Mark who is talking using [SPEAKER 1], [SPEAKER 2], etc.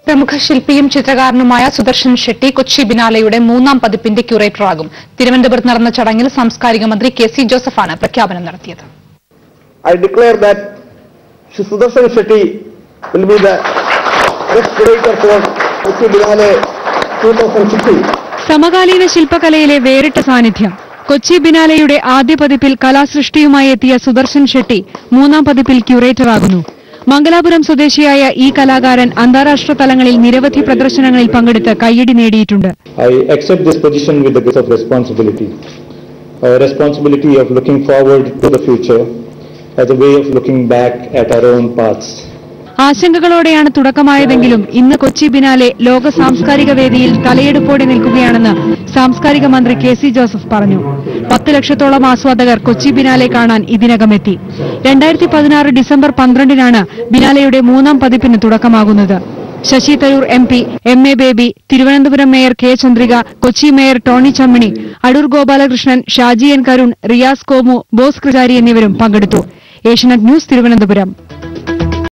[SPEAKER 1] പ്രമുഖ ശില്പിയും ചിത്രകാരനുമായ സുദർശൻ ഷെട്ടി കൊച്ചി ബിനാലെയുടെ 3ാം പതിപ്പിന്റെ ക്യൂറേറ്ററാകും. തിരുവനന്തപുരത്ത് നടന്ന ചടങ്ങിൽ സാംസ്കാരിക മന്ത്രി കെ.സി. ജോസഫാണ് പ്രഖ്യാപനം നടത്തിയത്.
[SPEAKER 2] I declare that Sudarshan Shetty will be the next curator for Kochi Biennale 2016.
[SPEAKER 3] സമകാലീന ശില്പകലയിലെ വേറിട്ട സാന്നിധ്യം. കൊച്ചി ബിനാലെയുടെ ആദ്യ പതിപ്പിൽ കലാസൃഷ്ടിയുമായി എത്തിയ സുദർശൻ ഷെട്ടി 3ാം പതിപ്പിൽ ക്യൂറേറ്ററാകുന്നു. മംഗലാപുരം സ്വദേശിയായ ഈ കലാകാരൻ അന്താരാഷ്ട്ര തലങ്ങളിൽ നിരവധി പ്രദർശനങ്ങളിൽ പങ്കെടുത്ത് കയ്യടി നേടിയിട്ടുണ്ട്.
[SPEAKER 4] I accept this position with the sense of responsibility. Responsibility of looking forward to the future as a way of looking back at our own paths.
[SPEAKER 3] ആശങ്കകളോടെയാണ് തുടക്കമായതെങ്കിലും ഇന്ന് കൊച്ചി ബിനാലെ ലോക സാംസ്കാരിക വേദിയിൽ തലയെടുപ്പോടെ നിൽക്കുകയാണെന്ന് സാംസ്കാരിക മന്ത്രി കെ.സി. ജോസഫ് പറഞ്ഞു. 10 ലക്ഷത്തോളം ആസ്വാദകർ കൊച്ചി ബിനാലെ കാണാൻ ഇതിനകം എത്തി. 2016 ഡിസംബർ 12-നാണ് ബിനാലെയുടെ 3ാം പതിപ്പിന് തുടക്കമാകുന്നത്. Shashi Tharoor MP, MA Baby, Thiruvananthapuram mayor K. Chandrika, Kochi mayor Tony Chammany, Adoor Gopalakrishnan, Shaji N. Karun, Riyas Komu, Bose ക്രിജാരി എന്നിവരും പങ്കെടുത്തു. ഏഷ്യാനെറ്റ് ന്യൂസ്, തിരുവനന്തപുരം.